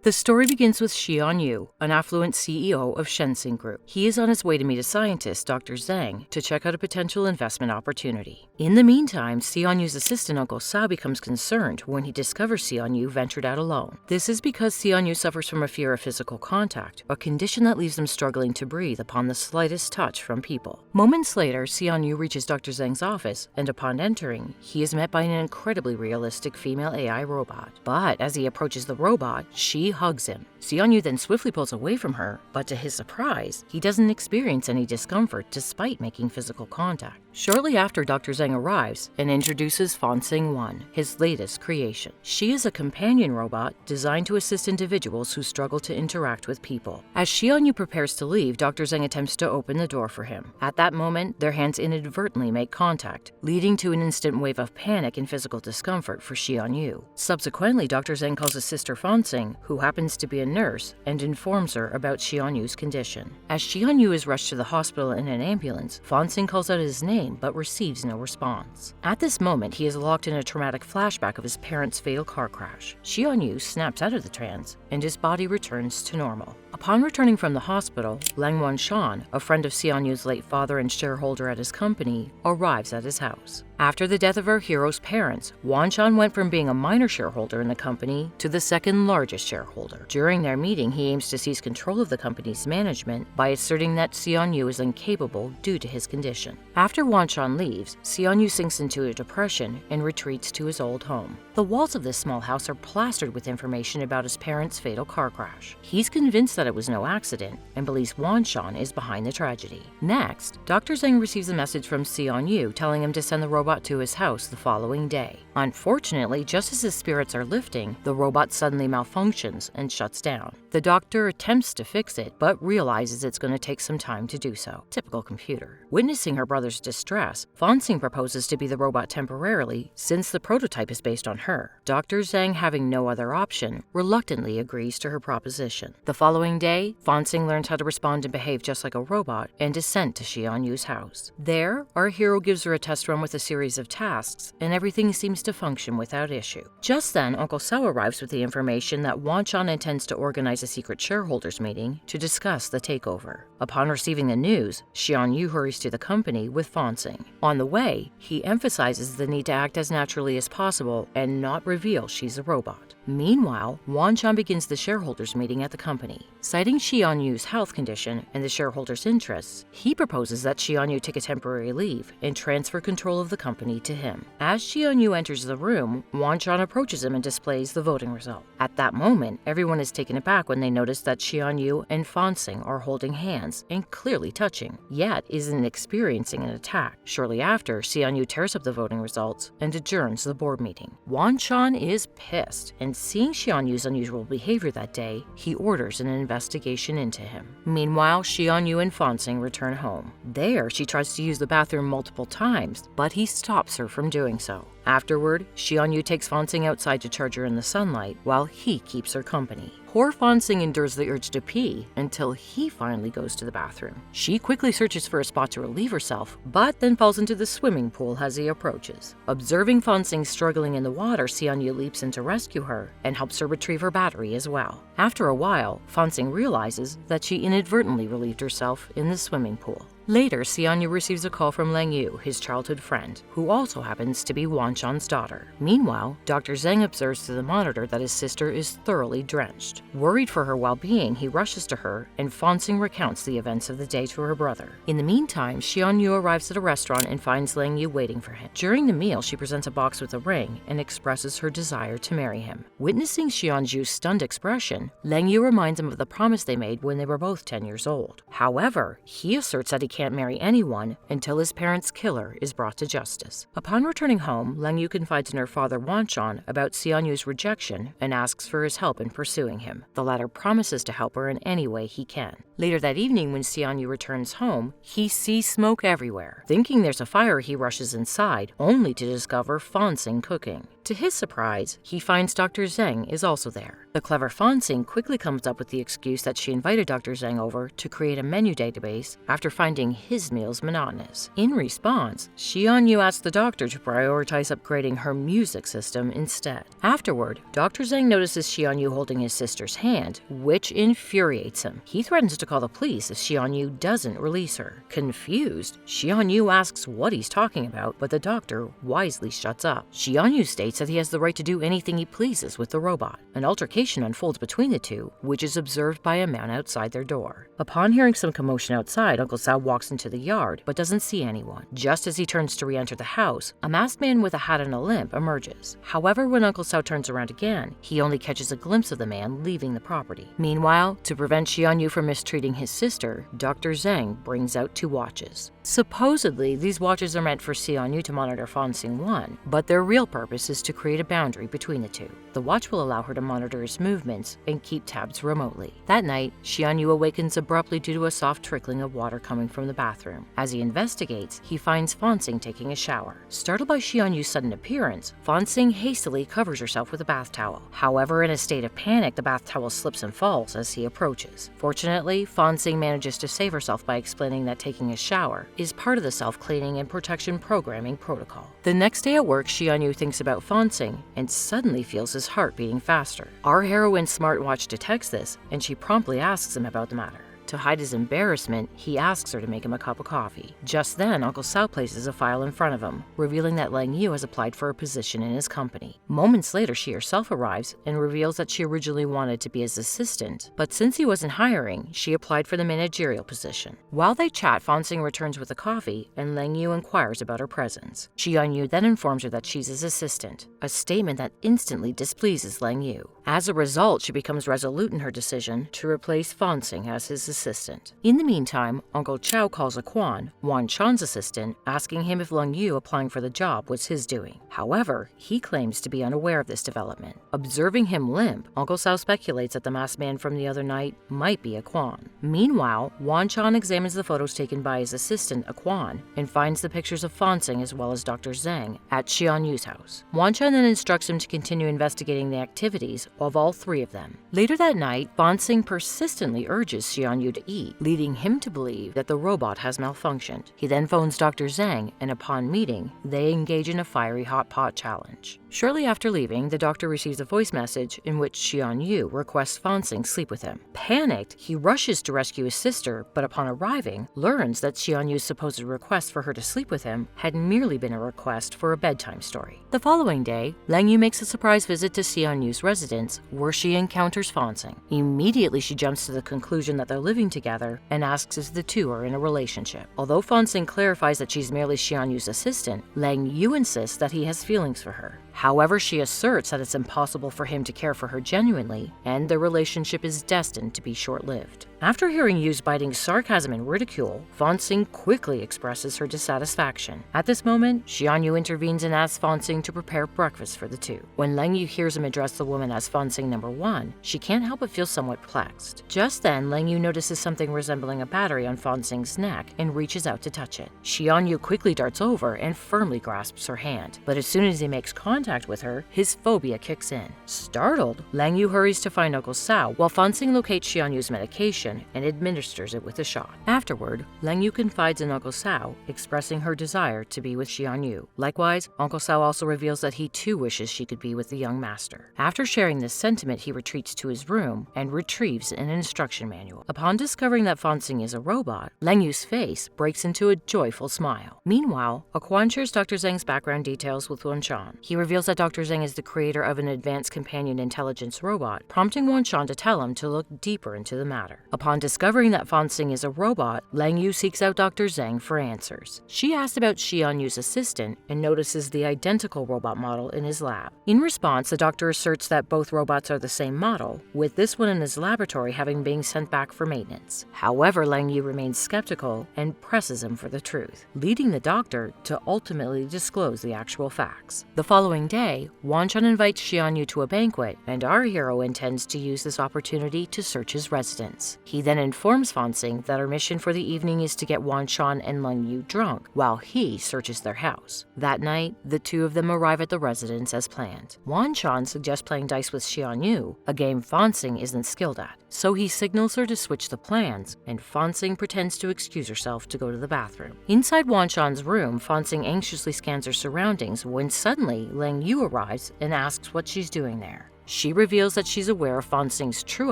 The story begins with Xian Yu, an affluent CEO of Shenzhen Group. He is on his way to meet a scientist, Dr. Zhang, to check out a potential investment opportunity. In the meantime, Xian Yu's assistant Uncle Sao becomes concerned when he discovers Xian Yu ventured out alone. This is because Xian Yu suffers from a fear of physical contact, a condition that leaves him struggling to breathe upon the slightest touch from people. Moments later, Xian Yu reaches Dr. Zhang's office, and upon entering, he is met by an incredibly realistic female AI robot. But as he approaches the robot, she hugs him. Xian Yu then swiftly pulls away from her, but to his surprise, he doesn't experience any discomfort despite making physical contact. Shortly after, Dr. Zhang arrives and introduces Fonsing 1, his latest creation. She is a companion robot designed to assist individuals who struggle to interact with people. As Xian Yu prepares to leave, Dr. Zhang attempts to open the door for him. At that moment, their hands inadvertently make contact, leading to an instant wave of panic and physical discomfort for Xian Yu. Subsequently, Dr. Zhang calls his sister Fonsing, who happens to be a nurse, and informs her about Xian Yu's condition. As Xian Yu is rushed to the hospital in an ambulance, Fonsing calls out his name but receives no response. At this moment, he is locked in a traumatic flashback of his parents' fatal car crash. Xian Yu snaps out of the trance, and his body returns to normal. Upon returning from the hospital, Lang Wanshan, a friend of Xian Yu's late father and shareholder at his company, arrives at his house. After the death of our hero's parents, Wanshan went from being a minor shareholder in the company to the second largest shareholder. During their meeting, he aims to seize control of the company's management by asserting that Xian Yu is incapable due to his condition. After Wanshan leaves, Xian Yu sinks into a depression and retreats to his old home. The walls of this small house are plastered with information about his parents' fatal car crash. He's convinced that it was no accident and believes Wanshan is behind the tragedy. Next, Dr. Zhang receives a message from Xian Yu telling him to send the robot to his house the following day. Unfortunately, just as his spirits are lifting, the robot suddenly malfunctions and shuts down. The doctor attempts to fix it, but realizes it's going to take some time to do so. Typical computer. Witnessing her brother's distress, Fonsing proposes to be the robot temporarily, since the prototype is based on her. Dr. Zhang, having no other option, reluctantly agrees to her proposition. The following day, Fonsing learns how to respond and behave just like a robot, and is sent to Xian Yu's house. There, our hero gives her a test run with a series of tasks, and everything seems to function without issue. Just then, Uncle Sao arrives with the information that Wanshan intends to organize a secret shareholders meeting to discuss the takeover. Upon receiving the news, Xian Yu hurries to the company with Fonsing. On the way, he emphasizes the need to act as naturally as possible and not reveal she's a robot. Meanwhile, Wanshan begins the shareholders meeting at the company. Citing Xian Yu's health condition and the shareholders' interests, he proposes that Xian Yu take a temporary leave and transfer control of the company to him. As Xian Yu enters the room, Wanshan approaches him and displays the voting result. At that moment, everyone is taken aback when they notice that Xian Yu and Fonsing are holding hands and clearly touching, yet isn't experiencing an attack. Shortly after, Xian Yu tears up the voting results and adjourns the board meeting. Wanshan is pissed, and seeing Xian Yu's unusual behavior that day, he orders an investigation into him. Meanwhile, Xian Yu and Fonsing return home. There, she tries to use the bathroom multiple times, but he stops her from doing so. Afterward, Xian Yu takes Fonsing outside to charge her in the sunlight, while he keeps her company. Poor Fonsing endures the urge to pee until he finally goes to the bathroom. She quickly searches for a spot to relieve herself, but then falls into the swimming pool as he approaches. Observing Fonsing struggling in the water, Xian Yu leaps in to rescue her and helps her retrieve her battery as well. After a while, Fonsing realizes that she inadvertently relieved herself in the swimming pool. Later, Xian Yu receives a call from Lang Yu, his childhood friend, who also happens to be Wanshan's daughter. Meanwhile, Dr. Zhang observes through the monitor that his sister is thoroughly drenched. Worried for her well-being, he rushes to her, and Fonsing recounts the events of the day to her brother. In the meantime, Xian Yu arrives at a restaurant and finds Lang Yu waiting for him. During the meal, she presents a box with a ring and expresses her desire to marry him. Witnessing Xian Yu's stunned expression, Lang Yu reminds him of the promise they made when they were both 10 years old. However, he asserts that he can't marry anyone until his parents' killer is brought to justice. Upon returning home, Lang Yu confides in her father Wanshan about Xian Yu's rejection and asks for his help in pursuing him. The latter promises to help her in any way he can. Later that evening, when Xianyu returns home, he sees smoke everywhere. Thinking there's a fire, he rushes inside, only to discover Fonsing cooking. To his surprise, he finds Dr. Zheng is also there. The clever Fonsing quickly comes up with the excuse that she invited Dr. Zheng over to create a menu database after finding his meals monotonous. In response, Xianyu asks the doctor to prioritize upgrading her music system instead. Afterward, Dr. Zheng notices Xianyu holding his sister's hand, which infuriates him. He threatens to call the police if Xianyu doesn't release her. Confused, Xianyu asks what he's talking about, but the doctor wisely shuts up. Xianyu states that he has the right to do anything he pleases with the robot. An altercation unfolds between the two, which is observed by a man outside their door. Upon hearing some commotion outside, Uncle Sao walks into the yard, but doesn't see anyone. Just as he turns to re-enter the house, a masked man with a hat and a limp emerges. However, when Uncle Sao turns around again, he only catches a glimpse of the man leaving the property. Meanwhile, to prevent Xianyu from mistreating his sister, Dr. Zheng brings out 2 watches. Supposedly, these watches are meant for Xianyu to monitor Fonsing 1, but their real purpose is to create a boundary between the two. The watch will allow her to monitor his movements and keep tabs remotely. That night, Xianyu awakens abruptly due to a soft trickling of water coming from the bathroom. As he investigates, he finds Fonsing taking a shower. Startled by Xianyu's sudden appearance, Fonsing hastily covers herself with a bath towel. However, in a state of panic, the bath towel slips and falls as he approaches. Fortunately, Fonsing manages to save herself by explaining that taking a shower is part of the self-cleaning and protection programming protocol. The next day at work, Xianyu thinks about Fonsing and suddenly feels his heart beating faster. Our heroine's smartwatch detects this, and she promptly asks him about the matter. To hide his embarrassment, he asks her to make him a cup of coffee. Just then, Uncle Sao places a file in front of him, revealing that Lang Yu has applied for a position in his company. Moments later, she herself arrives and reveals that she originally wanted to be his assistant, but since he wasn't hiring, she applied for the managerial position. While they chat, Fonsing returns with a coffee, and Lang Yu inquires about her presence. Xianyu then informs her that she's his assistant, a statement that instantly displeases Lang Yu. As a result, she becomes resolute in her decision to replace Fonsing as his assistant. In the meantime, Uncle Chow calls Quan, Wan Chan's assistant, asking him if Lang Yu applying for the job was his doing. However, he claims to be unaware of this development. Observing him limp, Uncle Sao speculates that the masked man from the other night might be Quan. Meanwhile, Wan Chan examines the photos taken by his assistant, Quan, and finds the pictures of Fonsing as well as Dr. Zheng at Xianyu's house. Wan Chan then instructs him to continue investigating the activities of all 3 of them. Later that night, Fonsing persistently urges Xianyu to eat, leading him to believe that the robot has malfunctioned. He then phones Dr. Zheng, and upon meeting, they engage in a fiery hot pot challenge. Shortly after leaving, the doctor receives a voice message in which Xianyu requests Fonsing sleep with him. Panicked, he rushes to rescue his sister, but upon arriving, learns that Xianyu's supposed request for her to sleep with him had merely been a request for a bedtime story. The following day, Lang Yu makes a surprise visit to Xianyu's residence, where she encounters Fonsing. Immediately, she jumps to the conclusion that they're living together and asks if the two are in a relationship. Although Fonsing clarifies that she's merely Xianyu's assistant, Lang Yu insists that he has feelings for her. However, she asserts that it's impossible for him to care for her genuinely, and their relationship is destined to be short-lived. After hearing Yu's biting sarcasm and ridicule, Fonsing quickly expresses her dissatisfaction. At this moment, Xianyu intervenes and asks Fonsing to prepare breakfast for the two. When Lang Yu hears him address the woman as Fonsing number 1, she can't help but feel somewhat perplexed. Just then, Lang Yu notices something resembling a battery on Fonsing's neck and reaches out to touch it. Xianyu quickly darts over and firmly grasps her hand, but as soon as he makes contact with her, his phobia kicks in. Startled, Lang Yu hurries to find Uncle Sao, while Fonsing locates Xianyu's medication and administers it with a shot. Afterward, Lang Yu confides in Uncle Sao, expressing her desire to be with Xianyu. Likewise, Uncle Sao also reveals that he too wishes she could be with the young master. After sharing this sentiment, he retreats to his room and retrieves an instruction manual. Upon discovering that Fonsing is a robot, Lang Yu's face breaks into a joyful smile. Meanwhile, Quan shares Dr. Zheng's background details with Wan Chan. He reveals that Dr. Zheng is the creator of an advanced companion intelligence robot, prompting Wan Chan to tell him to look deeper into the matter. Upon discovering that Fonsing is a robot, Lang Yu seeks out Dr. Zheng for answers. She asks about Xianyu's assistant and notices the identical robot model in his lab. In response, the doctor asserts that both robots are the same model, with this one in his laboratory having been sent back for maintenance. maintenance. However, Lang Yu remains skeptical and presses him for the truth, leading the doctor to ultimately disclose the actual facts. The following day, Wanchan invites Xianyu to a banquet, and our hero intends to use this opportunity to search his residence. He then informs Fonsing that our mission for the evening is to get Wanchan and Lang Yu drunk, while he searches their house. That night, the two of them arrive at the residence as planned. Wanchan suggests playing dice with Xianyu, a game Fonsing isn't skilled at, so he signals her to switch the plans, and Fonsing pretends to excuse herself to go to the bathroom. Inside Wanchan's room, Fonsing anxiously scans her surroundings when suddenly Lang Yu arrives and asks what she's doing there. She reveals that she's aware of Fonsing's true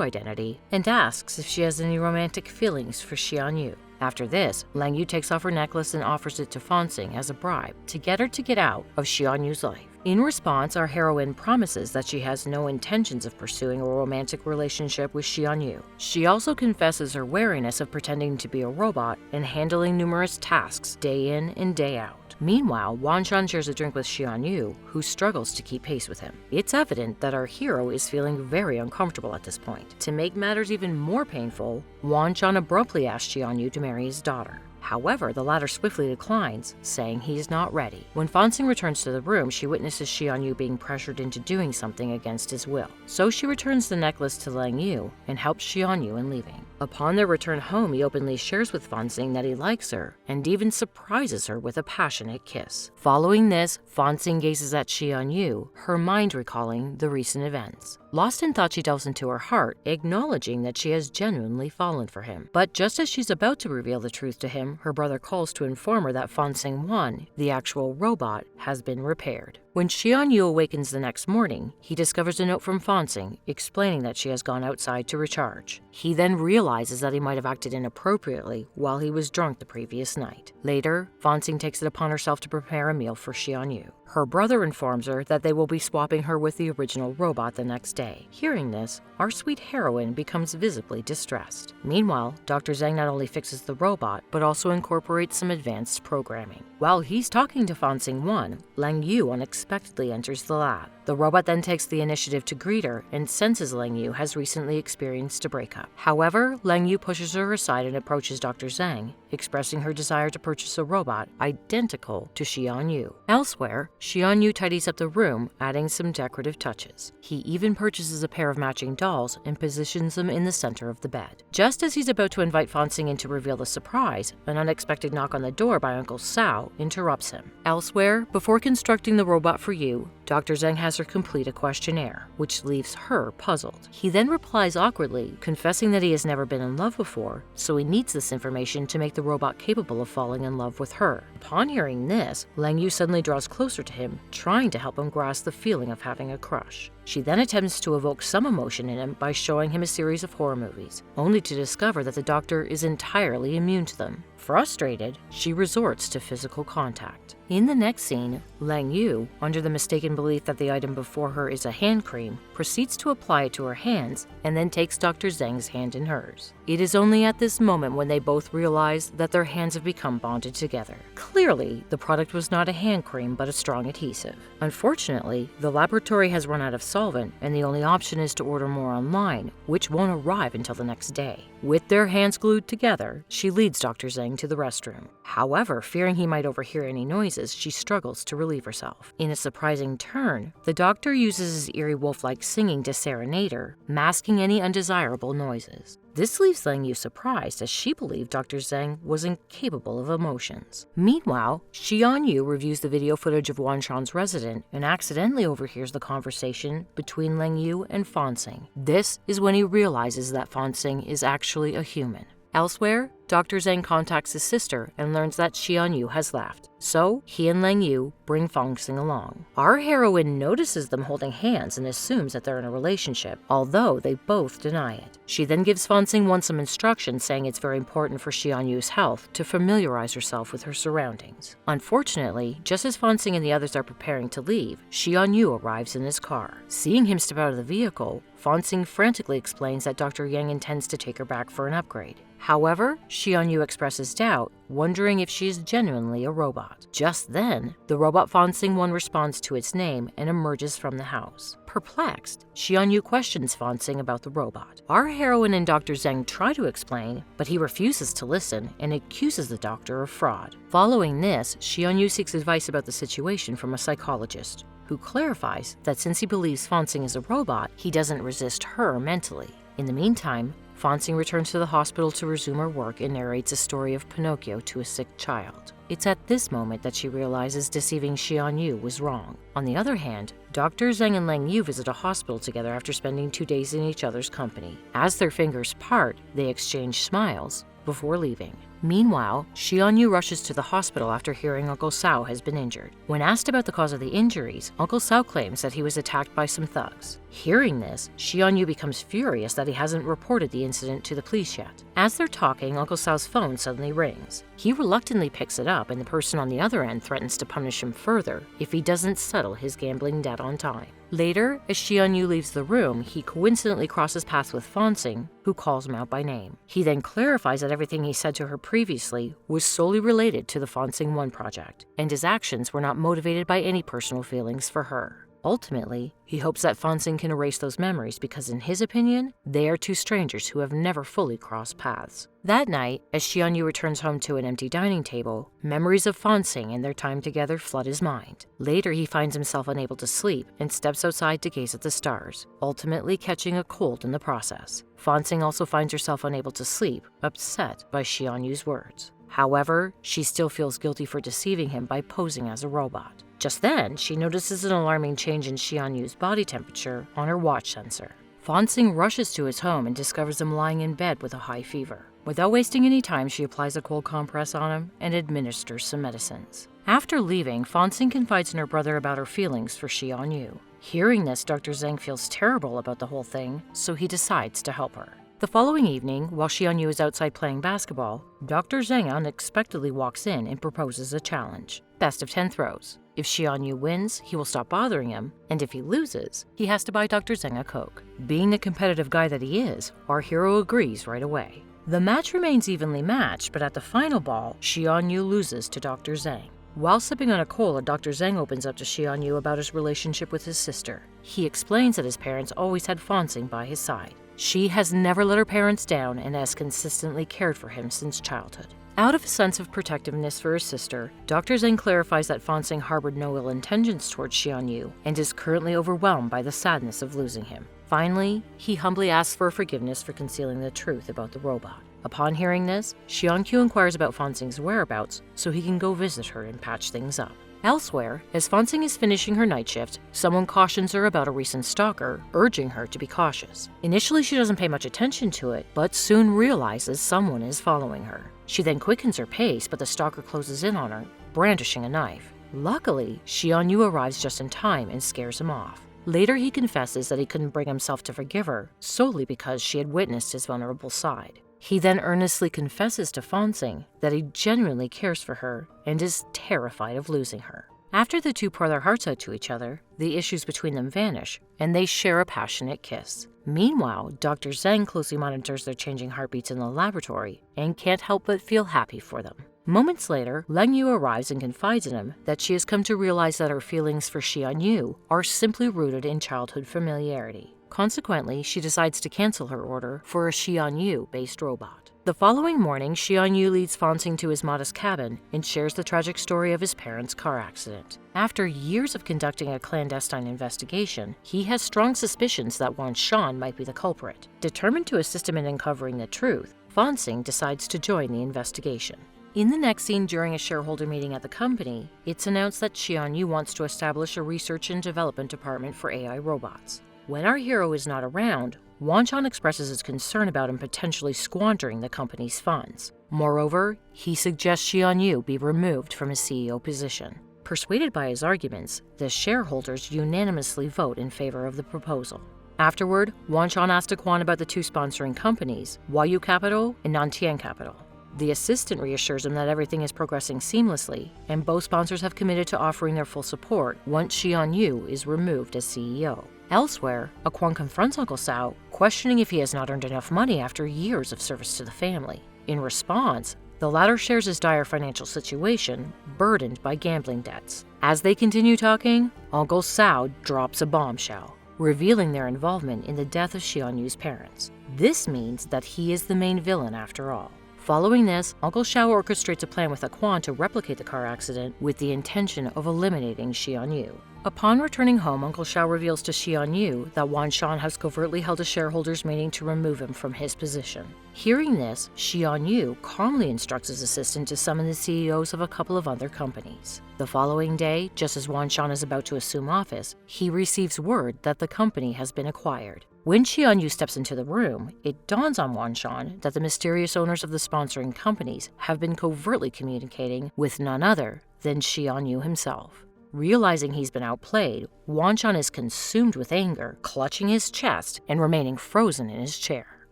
identity and asks if she has any romantic feelings for Xianyu. After this, Lang Yu takes off her necklace and offers it to Fonsing as a bribe to get her to get out of Xianyu's life. In response, our heroine promises that she has no intentions of pursuing a romantic relationship with Xianyu. She also confesses her wariness of pretending to be a robot and handling numerous tasks day in and day out. Meanwhile, Wanchan shares a drink with Xianyu, who struggles to keep pace with him. It's evident that our hero is feeling very uncomfortable at this point. To make matters even more painful, Wanchan abruptly asks Xianyu to marry his daughter. However, the latter swiftly declines, saying he is not ready. When Fonsing returns to the room, she witnesses Xianyu being pressured into doing something against his will. So she returns the necklace to Lang Yu and helps Xianyu in leaving. Upon their return home, he openly shares with Fonsing that he likes her and even surprises her with a passionate kiss. Following this, Fonsing gazes at Xianyu, her mind recalling the recent events. Lost in thought, she delves into her heart, acknowledging that she has genuinely fallen for him. But just as she's about to reveal the truth to him, her brother calls to inform her that Fonsing 1, the actual robot, has been repaired. When Xianyu awakens the next morning, he discovers a note from Fonsing explaining that she has gone outside to recharge. He then realizes that he might have acted inappropriately while he was drunk the previous night. Later, Fonsing takes it upon herself to prepare a meal for Xianyu. Her brother informs her that they will be swapping her with the original robot the next day. Hearing this, our sweet heroine becomes visibly distressed. Meanwhile, Dr. Zhang not only fixes the robot, but also incorporates some advanced programming. While he's talking to Fonsing 1, Lang Yu unexpectedly enters the lab. The robot then takes the initiative to greet her and senses Lang Yu has recently experienced a breakup. However, Lang Yu pushes her aside and approaches Dr. Zhang, expressing her desire to purchase a robot identical to Xianyu. Elsewhere, Xianyu tidies up the room, adding some decorative touches. He even purchases a pair of matching dolls and positions them in the center of the bed. Just as he's about to invite Fonsing in to reveal the surprise, an unexpected knock on the door by Uncle Sao interrupts him. Elsewhere, before constructing the robot for you, Dr. Zhang has her complete a questionnaire, which leaves her puzzled. He then replies awkwardly, confessing that he has never been in love before, so he needs this information to make the robot capable of falling in love with her. Upon hearing this, Lang Yu suddenly draws closer to him, trying to help him grasp the feeling of having a crush. She then attempts to evoke some emotion in him by showing him a series of horror movies, only to discover that the doctor is entirely immune to them. Frustrated, she resorts to physical contact. In the next scene, Lang Yu, under the mistaken belief that the item before her is a hand cream, proceeds to apply it to her hands and then takes Dr. Zhang's hand in hers. It is only at this moment when they both realize that their hands have become bonded together. Clearly, the product was not a hand cream but a strong adhesive. Unfortunately, the laboratory has run out of solvent and the only option is to order more online, which won't arrive until the next day. With their hands glued together, she leads Dr. Zhang to the restroom. However, fearing he might overhear any noises, she struggles to relieve herself. In a surprising turn, the doctor uses his eerie wolf-like singing to serenade her, masking any undesirable noises. This leaves Lang Yu surprised, as she believed Dr. Zhang was incapable of emotions. Meanwhile, Xianyu reviews the video footage of Wanshan's resident and accidentally overhears the conversation between Lang Yu and Fonsing. This is when he realizes that Fonsing is actually a human. Elsewhere, Dr. Zhang contacts his sister and learns that Xianyu has left, so he and Lang Yu bring Fonsing along. Our heroine notices them holding hands and assumes that they're in a relationship, although they both deny it. She then gives Fonsing 1 some instructions, saying it's very important for Xianyu's health to familiarize herself with her surroundings. Unfortunately, just as Fonsing and the others are preparing to leave, Xianyu arrives in his car. Seeing him step out of the vehicle, Fonsing frantically explains that Dr. Yang intends to take her back for an upgrade. However, Xianyu expresses doubt, wondering if she is genuinely a robot. Just then, the robot Fonsing 1 responds to its name and emerges from the house. Perplexed, Xianyu questions Fonsing about the robot. Our heroine and Dr. Zheng try to explain, but he refuses to listen and accuses the doctor of fraud. Following this, Xianyu seeks advice about the situation from a psychologist, who clarifies that since he believes Fonsing is a robot, he doesn't resist her mentally. In the meantime, Fonsing returns to the hospital to resume her work and narrates a story of Pinocchio to a sick child. It's at this moment that she realizes deceiving Xianyu was wrong. On the other hand, Dr. Zheng and Lang Yu visit a hospital together after spending 2 days in each other's company. As their fingers part, they exchange smiles before leaving. Meanwhile, Xianyu rushes to the hospital after hearing Uncle Sao has been injured. When asked about the cause of the injuries, Uncle Sao claims that he was attacked by some thugs. Hearing this, Xianyu becomes furious that he hasn't reported the incident to the police yet. As they're talking, Uncle Sao's phone suddenly rings. He reluctantly picks it up, and the person on the other end threatens to punish him further if he doesn't settle his gambling debt on time. Later, as Xianyu leaves the room, he coincidentally crosses paths with Fonsing, who calls him out by name. He then clarifies that everything he said to her previously was solely related to the Fonsing 1 project, and his actions were not motivated by any personal feelings for her. Ultimately, he hopes that Fonsing can erase those memories because, in his opinion, they are two strangers who have never fully crossed paths. That night, as Xianyu returns home to an empty dining table, memories of Fonsing and their time together flood his mind. Later, he finds himself unable to sleep and steps outside to gaze at the stars, ultimately catching a cold in the process. Fonsing also finds herself unable to sleep, upset by Xianyu's words. However, she still feels guilty for deceiving him by posing as a robot. Just then, she notices an alarming change in Xianyu's body temperature on her watch sensor. Fonsing rushes to his home and discovers him lying in bed with a high fever. Without wasting any time, she applies a cold compress on him and administers some medicines. After leaving, Fonsing confides in her brother about her feelings for Xianyu. Hearing this, Dr. Zheng feels terrible about the whole thing, so he decides to help her. The following evening, while Xianyu is outside playing basketball, Dr. Zheng unexpectedly walks in and proposes a challenge. Best of 10 throws. If Xianyu wins, he will stop bothering him, and if he loses, he has to buy Dr. Zheng a Coke. Being the competitive guy that he is, our hero agrees right away. The match remains evenly matched, but at the final ball, Xianyu loses to Dr. Zheng. While sipping on a cola, Dr. Zheng opens up to Xianyu about his relationship with his sister. He explains that his parents always had Fonsing by his side. She has never let her parents down and has consistently cared for him since childhood. Out of a sense of protectiveness for his sister, Dr. Zheng clarifies that Fonsing harbored no ill intentions towards Xianyu and is currently overwhelmed by the sadness of losing him. Finally, he humbly asks for forgiveness for concealing the truth about the robot. Upon hearing this, Xianyu inquires about Fonsing's whereabouts so he can go visit her and patch things up. Elsewhere, as Fonsing is finishing her night shift, someone cautions her about a recent stalker, urging her to be cautious. Initially, she doesn't pay much attention to it, but soon realizes someone is following her. She then quickens her pace, but the stalker closes in on her, brandishing a knife. Luckily, Xianyu arrives just in time and scares him off. Later, he confesses that he couldn't bring himself to forgive her, solely because she had witnessed his vulnerable side. He then earnestly confesses to Fonsing that he genuinely cares for her and is terrified of losing her. After the two pour their hearts out to each other, the issues between them vanish, and they share a passionate kiss. Meanwhile, Dr. Zheng closely monitors their changing heartbeats in the laboratory and can't help but feel happy for them. Moments later, Lang Yu arrives and confides in him that she has come to realize that her feelings for Xianyu are simply rooted in childhood familiarity. Consequently, she decides to cancel her order for a Xianyu-based robot. The following morning, Xianyu leads Fonsing to his modest cabin and shares the tragic story of his parents' car accident. After years of conducting a clandestine investigation, he has strong suspicions that Wan Shan might be the culprit. Determined to assist him in uncovering the truth, Fonsing decides to join the investigation. In the next scene during a shareholder meeting at the company, it's announced that Xianyu wants to establish a research and development department for AI robots. When our hero is not around, Wan Shan expresses his concern about him potentially squandering the company's funds. Moreover, he suggests Xianyu be removed from his CEO position. Persuaded by his arguments, the shareholders unanimously vote in favor of the proposal. Afterward, Wan Shan asks Daquan about the two sponsoring companies, Huayu Capital and Nantian Capital. The assistant reassures him that everything is progressing seamlessly, and both sponsors have committed to offering their full support once Xianyu is removed as CEO. Elsewhere, Daquan confronts Uncle Sao, questioning if he has not earned enough money after years of service to the family. In response, The latter shares his dire financial situation, burdened by gambling debts. As they continue talking, Uncle Sao drops a bombshell, revealing their involvement in the death of Xianyu's parents. This means that he is the main villain after all. Following this, Uncle Shao orchestrates a plan with Aquan to replicate the car accident with the intention of eliminating Xianyu. Upon returning home, Uncle Shao reveals to Xianyu that Wan Shan has covertly held a shareholders' meeting to remove him from his position. Hearing this, Xianyu calmly instructs his assistant to summon the CEOs of a couple of other companies. The following day, just as Wan Shan is about to assume office, he receives word that the company has been acquired. When Xianyu steps into the room, it dawns on Wan Shan that the mysterious owners of the sponsoring companies have been covertly communicating with none other than Xianyu himself. Realizing he's been outplayed, Wan Shan is consumed with anger, clutching his chest and remaining frozen in his chair.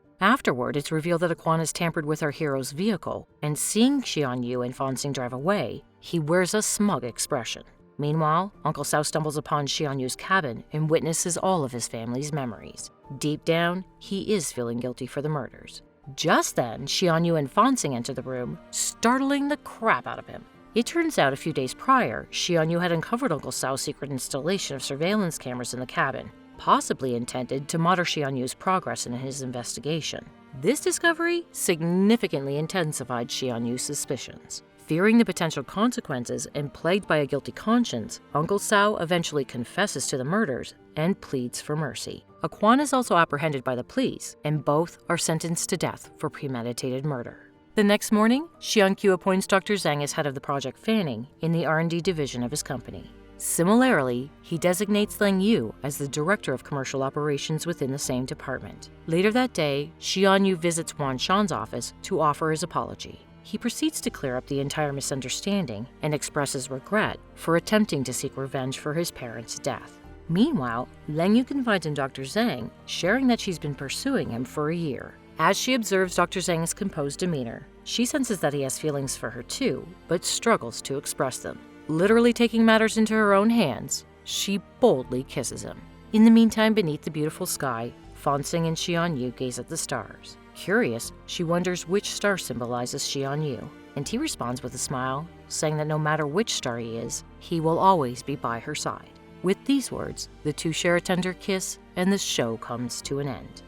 Afterward, it's revealed that Aquan has tampered with our hero's vehicle, and seeing Xianyu and Fonsing drive away, he wears a smug expression. Meanwhile, Uncle Sao stumbles upon Xianyu's cabin and witnesses all of his family's memories. Deep down, he is feeling guilty for the murders. Just then, Xianyu and Fonsing enter the room, startling the crap out of him. It turns out a few days prior, Xianyu had uncovered Uncle Sao's secret installation of surveillance cameras in the cabin, possibly intended to monitor Xianyu's progress in his investigation. This discovery significantly intensified Xianyu's suspicions. Fearing the potential consequences and plagued by a guilty conscience, Uncle Sao eventually confesses to the murders and pleads for mercy. Aquan is also apprehended by the police, and both are sentenced to death for premeditated murder. The next morning, Xiankyu appoints Dr. Zhang as head of the Project Fanning in the R&D division of his company. Similarly, he designates Lang Yu as the director of commercial operations within the same department. Later that day, Xianyu visits Wan Shan's office to offer his apology. He proceeds to clear up the entire misunderstanding and expresses regret for attempting to seek revenge for his parents' death. Meanwhile, Lang Yu confides in Dr. Zhang, sharing that she's been pursuing him for a year. As she observes Dr. Zhang's composed demeanor, she senses that he has feelings for her too, but struggles to express them. Literally taking matters into her own hands, she boldly kisses him. In the meantime, beneath the beautiful sky, Fonsing and Xianyu gaze at the stars. Curious, she wonders which star symbolizes Xianyu, and he responds with a smile, saying that no matter which star he is, he will always be by her side. With these words, the two share a tender kiss, and the show comes to an end.